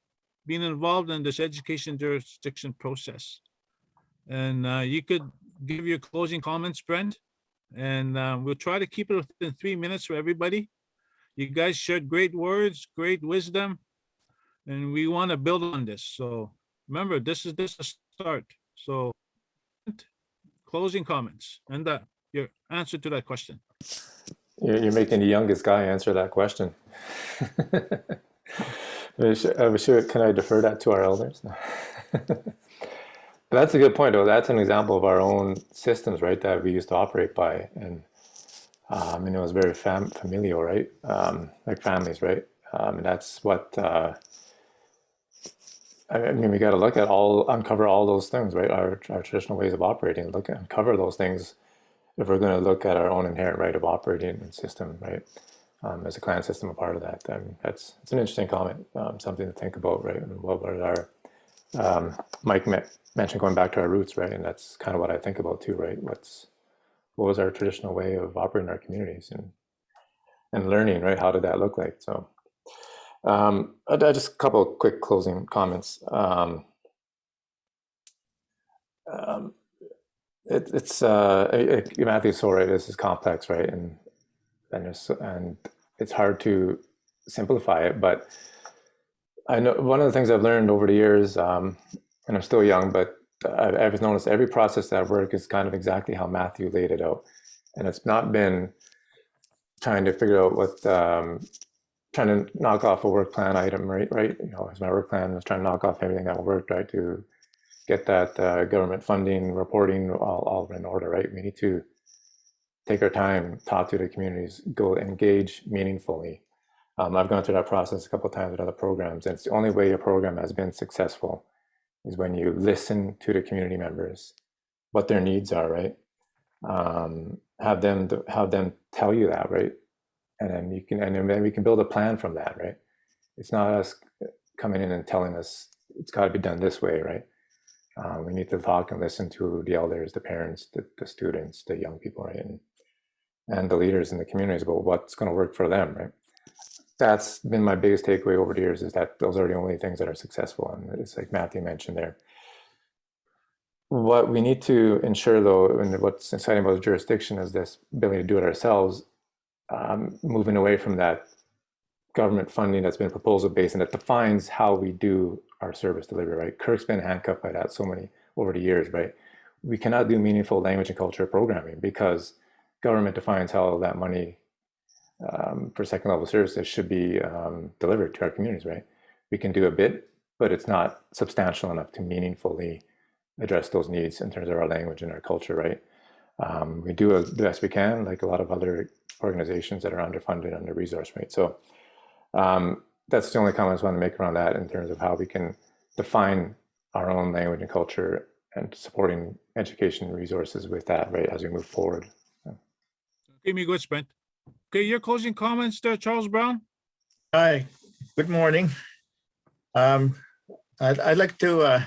being involved in this education jurisdiction process? And you could give your closing comments, Brent, and we'll try to keep it within 3 minutes for everybody. You guys shared great words, great wisdom, and we want to build on this. So remember, this is a start. So closing comments and your answer to that question. You're making the youngest guy answer that question. Can I defer that to our elders? But that's a good point, though. That's an example of our own systems, right, that we used to operate by. And it was very familial, right? Like families, right? And that's what, we got to look at uncover all those things, right? Our traditional ways of operating, uncover those things if we're going to look at our own inherent right of operating and system, right? As a clan system, a part of that. It's an interesting comment, something to think about, right? And what were our, Mike mentioned going back to our roots, right? And that's kind of what I think about too, right? What was our traditional way of operating our communities and learning, right? How did that look like? So just a couple of quick closing comments. Matthew's so right. This is complex, right? And it's hard to simplify it. But I know one of the things I've learned over the years, and I'm still young, but I've noticed every process that I work is kind of exactly how Matthew laid it out, and it's not been trying to figure out what. Trying to knock off a work plan item, right? As my work plan was trying to knock off everything that worked, right? To get that government funding, reporting all in order, right? We need to take our time, talk to the communities, go engage meaningfully. I've gone through that process a couple of times with other programs, and it's the only way a program has been successful is when you listen to the community members what their needs are, right? Have them tell you that, right? And then we can build a plan from that, right? It's not us coming in and telling us it's got to be done this way, right? We need to talk and listen to the elders, the parents, the students, the young people, right? And the leaders in the communities about what's going to work for them, right? That's been my biggest takeaway over the years, is that those are the only things that are successful. And it's like Matthew mentioned there. What we need to ensure, though, and what's exciting about jurisdiction is this ability to do it ourselves, moving away from that government funding that's been proposal based and that defines how we do our service delivery, right? Kirk's been handcuffed by that so many over the years, right? We cannot do meaningful language and culture programming because government defines how that money for second level services should be delivered to our communities, right? We can do a bit, but it's not substantial enough to meaningfully address those needs in terms of our language and our culture, right? We do the best we can, like a lot of other organizations that are underfunded, under-resourced, right? So that's the only comments I want to make around that in terms of how we can define our own language and culture and supporting education resources with that, right, as we move forward. Okay, me good, Brent. Okay, your closing comments there, Charles Brown? Hi, good morning. I'd like to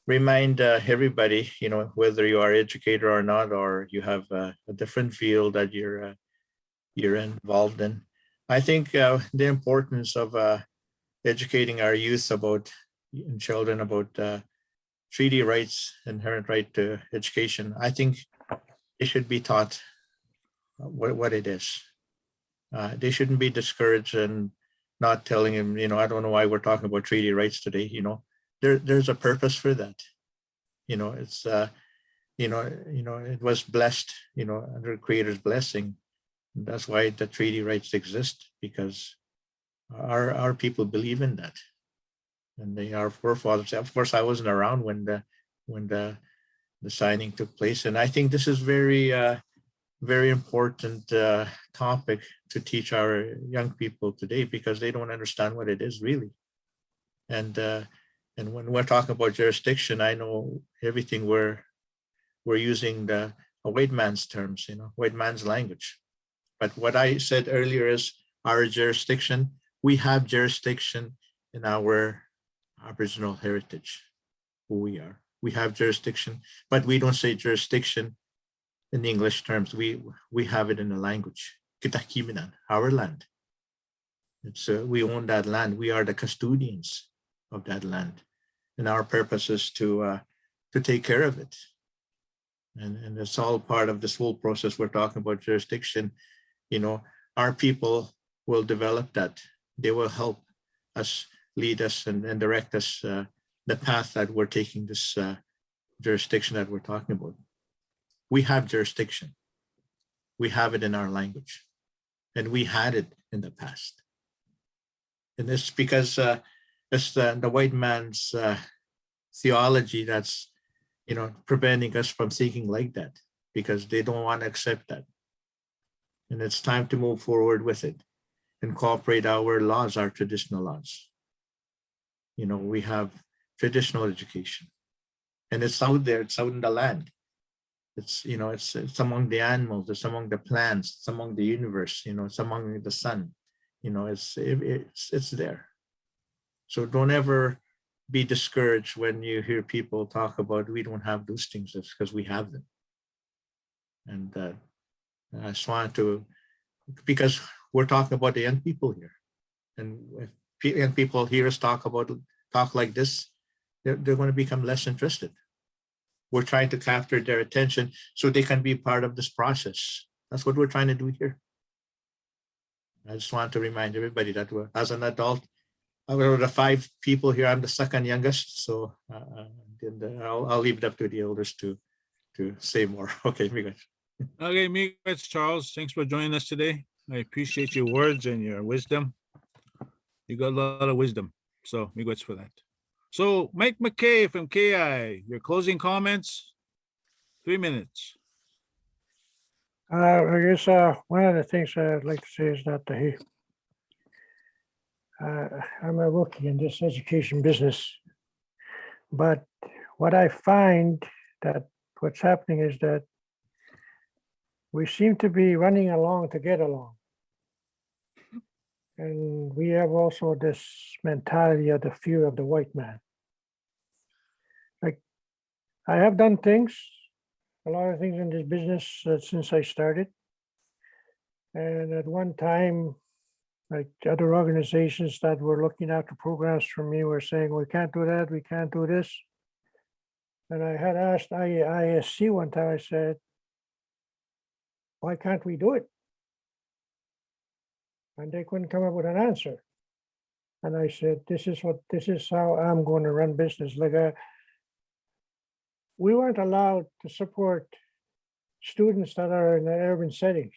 remind everybody, whether you are educator or not, or you have a different field that you're involved in. I think the importance of educating our youth and children about treaty rights, inherent right to education. I think they should be taught what it is. They shouldn't be discouraged and not telling them, I don't know why we're talking about treaty rights today. There's a purpose for that. It's it was blessed, under Creator's blessing. That's why the treaty rights exist, because our people believe in that, and they are forefathers. Of course, I wasn't around when the signing took place, and I think this is very important topic to teach our young people today, because they don't understand what it is really. And when we're talking about jurisdiction, I know everything we're using a white man's terms, white man's language. But what I said earlier is our jurisdiction. We have jurisdiction in our Aboriginal heritage, who we are. We have jurisdiction, but we don't say jurisdiction in English terms. We have it in the language. Kitakiminan, our land. It's we own that land. We are the custodians of that land, and our purpose is to take care of it. And it's all part of this whole process. We're talking about jurisdiction. Our people will develop that. They will help us, lead us, and direct us the path that we're taking, this jurisdiction that we're talking about. We have jurisdiction. We have it in our language, and we had it in the past. And it's because it's the white man's theology that's preventing us from thinking like that, because they don't want to accept that. And it's time to move forward with it, incorporate our laws, our traditional laws. We have traditional education, and it's out there, it's out in the land. It's it's among the animals, it's among the plants, it's among the universe, it's among the sun. It's there. So don't ever be discouraged when you hear people talk about we don't have those things. It's because we have them. And I just wanted to, because we're talking about the young people here, and if young people hear us talk like this, they're going to become less interested. We're trying to capture their attention so they can be part of this process. That's what we're trying to do here. I just want to remind everybody that as an adult, out of the 5 people here, I'm the second youngest. So I'll leave it up to the elders to say more. Okay, Miguel. Okay, me, it's Charles. Thanks for joining us today. I appreciate your words and your wisdom. You got a lot of wisdom. So miigwech for that. So Mike McKay from KI, your closing comments, 3 minutes. I guess one of the things I'd like to say is that I'm a rookie in this education business, but what I find that what's happening is that we seem to be running along to get along. And we have also this mentality of the fear of the white man. Like, I have done things, a lot of things in this business since I started. And at one time, like other organizations that were looking after programs for me were saying, we can't do that, we can't do this. And I had asked ISC one time, I said, why can't we do it? And they couldn't come up with an answer. And I said, this is how I'm going to run business. Like, we weren't allowed to support students that are in the urban settings.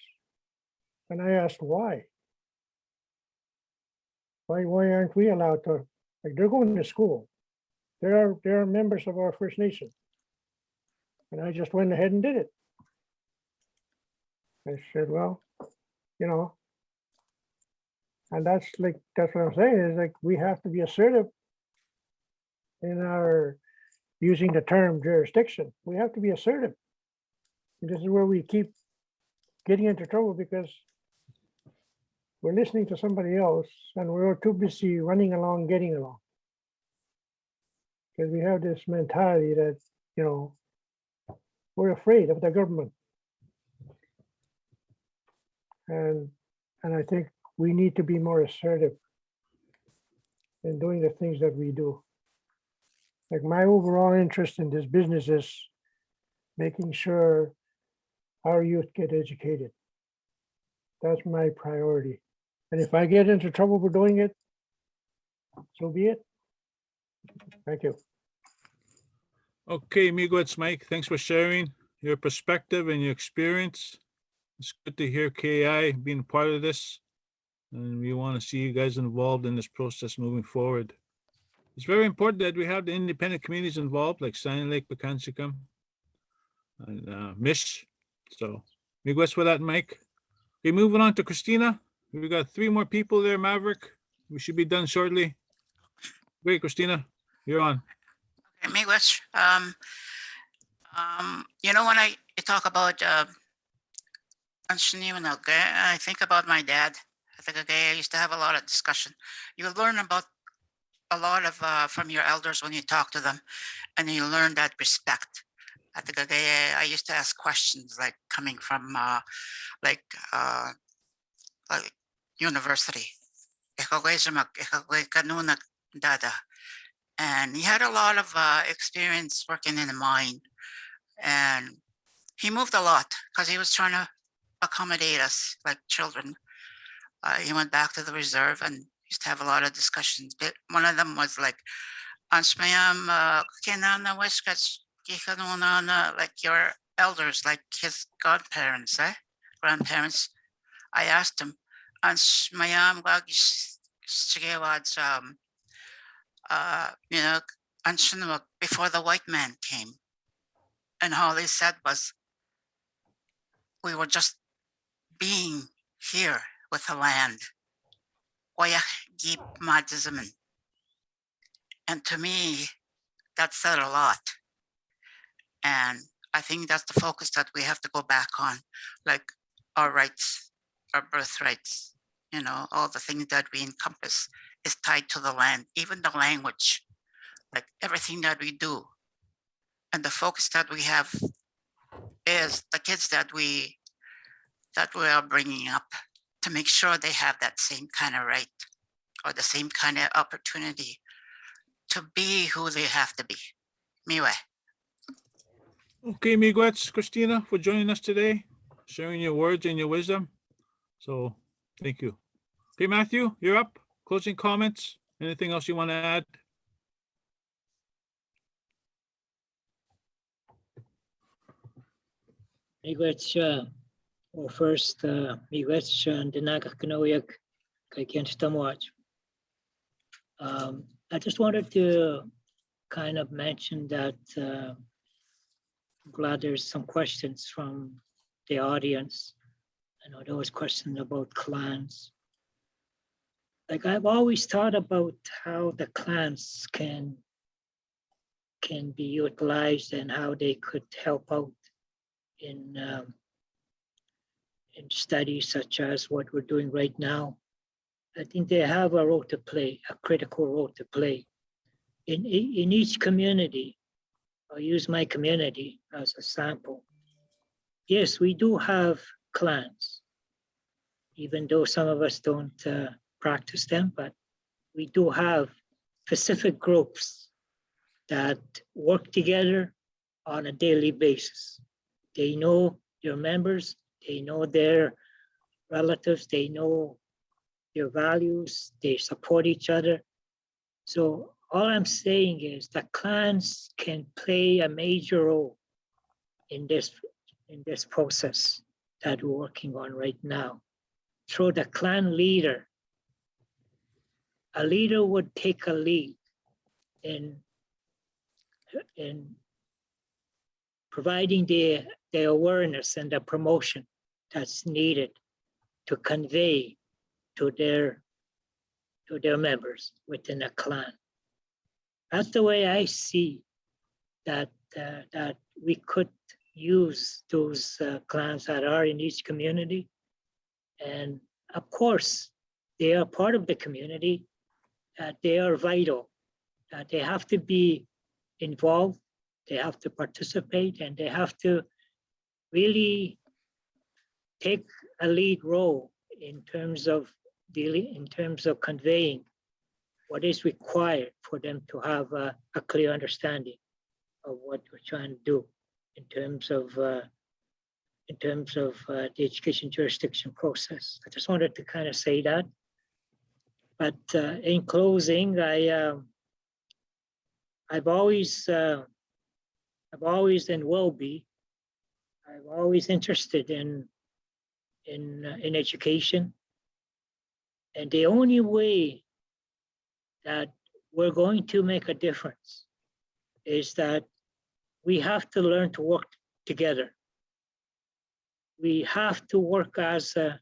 And I asked why? Why aren't we allowed to? Like, they're going to school. They are members of our First Nation. And I just went ahead and did it. I said, well, you know, and that's what I'm saying is like, we have to be assertive in our using the term jurisdiction. We have to be assertive. And this is where we keep getting into trouble because we're listening to somebody else and we're too busy running along, getting along. Because we have this mentality that, you know, we're afraid of the government. And I think we need to be more assertive in doing the things that we do. Like, my overall interest in this business is making sure our youth get educated. That's my priority. And if I get into trouble for doing it, so be it. Thank you. Okay, Miigwech Mike, thanks for sharing your perspective and your experience. It's good to hear KI being part of this. And we want to see you guys involved in this process moving forward. It's very important that we have the independent communities involved, like Silent Lake, Pekansikam, and Mish. So, Miigwech for that, Mike. Okay, moving on to Christina. We got 3 more people there, Maverick. We should be done shortly. Great, Christina, you're on. Okay, Miigwech. You know, when I talk about I think about my dad. I think I used to have a lot of discussion. You learn about a lot of from your elders when you talk to them, and you learn that respect. I think I used to ask questions like coming from like university. And he had a lot of experience working in the mine, and he moved a lot because he was trying to accommodate us like children. He went back to the reserve and used to have a lot of discussions. But one of them was like, like your elders, like his godparents, grandparents. I asked him, you know, before the white man came. And all they said was, we were just being here with the land. And to me, that said a lot. And I think that's the focus that we have to go back on, like our rights, our birthrights, you know, all the things that we encompass is tied to the land, even the language, like everything that we do. And the focus that we have is the kids that we are bringing up to make sure they have that same kind of right or the same kind of opportunity to be who they have to be. Miwe. Okay, Miigwech, Christina, for joining us today, sharing your words and your wisdom. So, thank you. Okay, Matthew, you're up. Closing comments. Anything else you want to add? Miigwech, well, first, Miigwech and Dinagakanoyak Kaikenstamuach. I just wanted to kind of mention that I'm glad there's some questions from the audience. I know there was questions about clans. Like, I've always thought about how the clans can can be utilized and how they could help out in studies such as what we're doing right now. I think they have a role to play, a critical role to play. In each community, I'll use my community as a sample. Yes, we do have clans, even though some of us don't practice them, but we do have specific groups that work together on a daily basis. They know their members, they know their relatives, they know their values, they support each other. So all I'm saying is that clans can play a major role in this process that we're working on right now. Through the clan leader, a leader would take a lead in providing the awareness and the promotion that's needed to convey to their members within a clan. That's the way I see that we could use those clans that are in each community. And of course, they are part of the community, that they are vital, that they have to be involved, they have to participate, and they have to really take a lead role in terms of conveying what is required for them to have a clear understanding of what we're trying to do in terms of the education jurisdiction process. I just wanted to kind of say that. But in closing, I've always and will be, I'm always interested in education. And the only way that we're going to make a difference is that we have to learn to work together. We have to work as a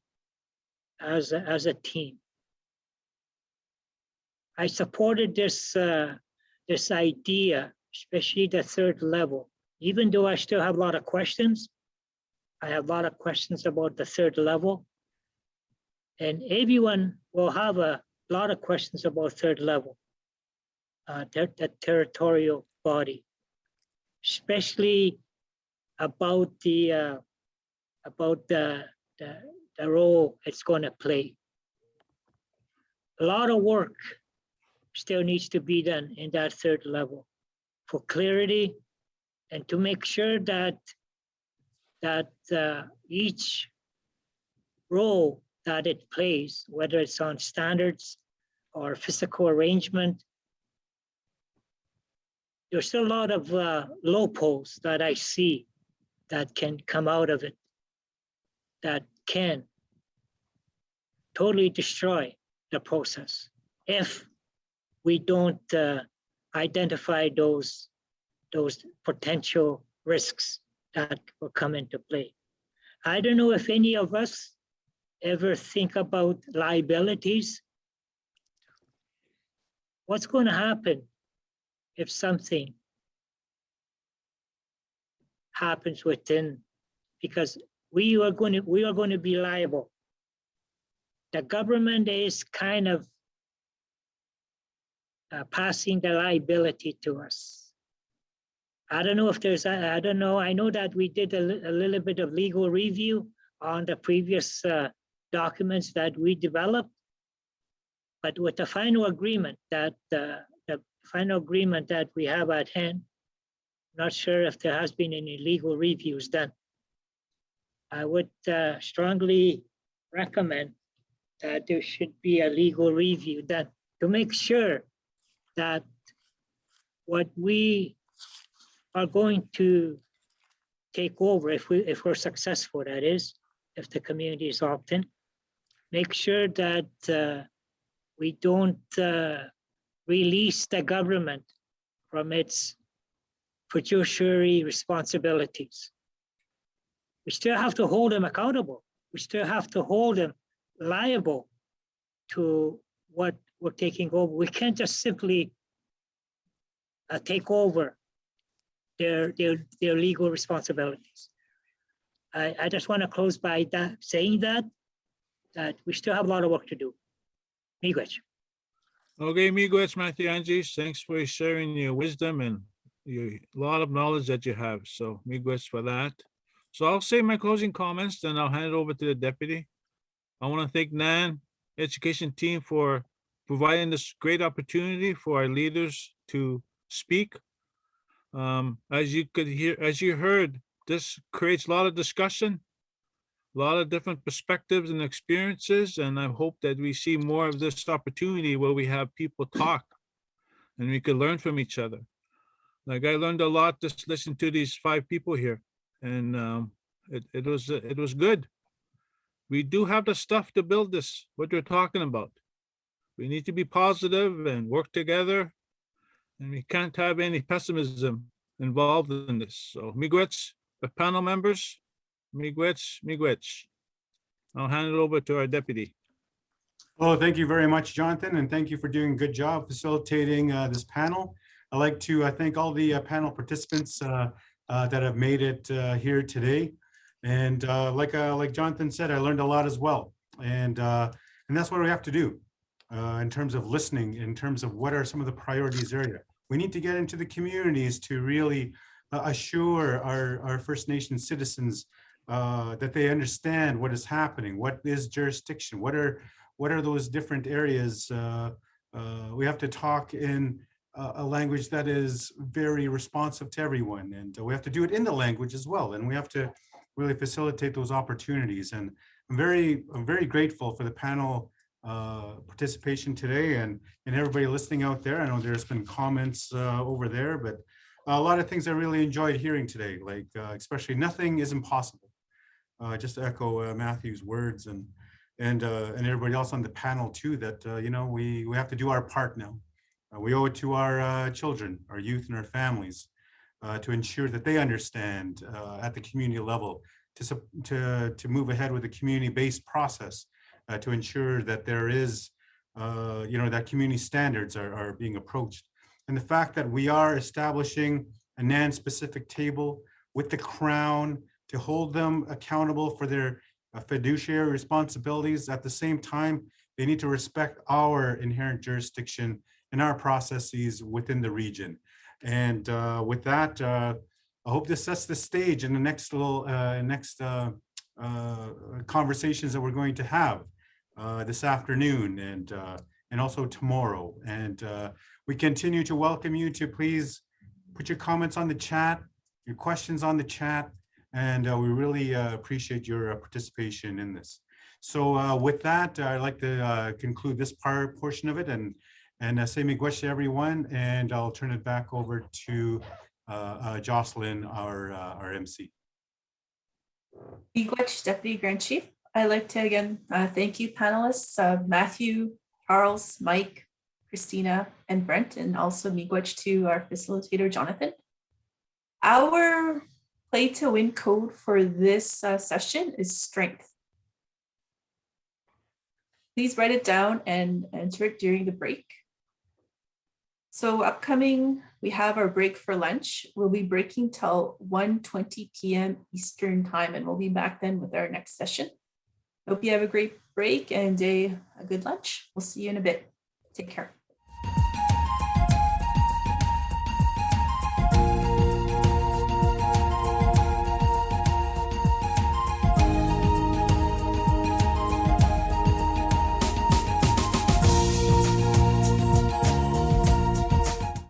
team. I supported this idea, especially the third level, even though I still have a lot of questions. I have a lot of questions about the third level, and everyone will have a lot of questions about third level, the territorial body, especially about the role it's going to play. A lot of work still needs to be done in that third level for clarity and to make sure that each role that it plays, whether it's on standards or physical arrangement, there's still a lot of loopholes that I see that can come out of it, that can totally destroy the process if we don't identify those potential risks that will come into play. I don't know if any of us ever think about liabilities. What's going to happen if something happens within, because we are going to be liable. The government is kind of passing the liability to us. I don't know if there's, I don't know. I know that we did a little bit of legal review on the previous documents that we developed, but with the final agreement that we have at hand, not sure if there has been any legal reviews done. I would strongly recommend that there should be a legal review done to make sure that what we are going to take over, if we're successful, that is, if the community is opt-in, make sure that we don't release the government from its fiduciary responsibilities. We still have to hold them accountable. We still have to hold them liable to what we're taking over. We can't just simply take over their legal responsibilities. I just want to close by saying that we still have a lot of work to do. Miigwech. Okay, miigwech, Matthew Anges. Thanks for sharing your wisdom and a lot of knowledge that you have. So miigwech for that. So I'll say my closing comments, then I'll hand it over to the deputy. I want to thank NAN education team for providing this great opportunity for our leaders to speak. As you heard, this creates a lot of discussion, a lot of different perspectives and experiences, and I hope that we see more of this opportunity where we have people talk and we could learn from each other. Like I learned a lot just listening to these 5 people here, and it was good. We do have the stuff to build this, what we're talking about. We need to be positive and work together, and we can't have any pessimism involved in this. So miigwech, the panel members, miigwech, miigwech. I'll hand it over to our deputy. Well, thank you very much, Jonathan, and thank you for doing a good job facilitating this panel. I'd like to thank all the panel participants that have made it here today. And like Jonathan said, I learned a lot as well. And that's what we have to do in terms of listening, in terms of what are some of the priorities area. We need to get into the communities to really assure our First Nation citizens that they understand what is happening, what is jurisdiction, what are those different areas. We have to talk in a language that is very responsive to everyone, and we have to do it in the language as well, and we have to really facilitate those opportunities. And I'm very grateful for the panel participation today, and everybody listening out there. I know there's been comments over there, but a lot of things I really enjoyed hearing today, like especially nothing is impossible. Just to echo Matthew's words and everybody else on the panel too, that you know, we have to do our part now. We owe it to our children, our youth, and our families to ensure that they understand at the community level to move ahead with a community-based process to ensure that there is, you know, that community standards are being approached. And the fact that we are establishing a NAN-specific table with the Crown to hold them accountable for their fiduciary responsibilities. At the same time, they need to respect our inherent jurisdiction and our processes within the region. And with that, I hope this sets the stage in the next conversations that we're going to have this afternoon and also tomorrow. And we continue to welcome you to please put your comments on the chat, your questions on the chat, and we really appreciate your participation in this. So with that, I'd like to conclude this portion of it and say miigwech to everyone, and I'll turn it back over to Jocelyn, our MC. Miigwech, Deputy Grand Chief. I'd like to again thank you panelists, Matthew, Charles, Mike, Christina, and Brent, and also miigwech to our facilitator, Jonathan. Our play to win code for this session is strength. Please write it down and enter it during the break. So upcoming, we have our break for lunch. We'll be breaking till 1:20 p.m. Eastern time, and we'll be back then with our next session. Hope you have a great break and a good lunch. We'll see you in a bit. Take care.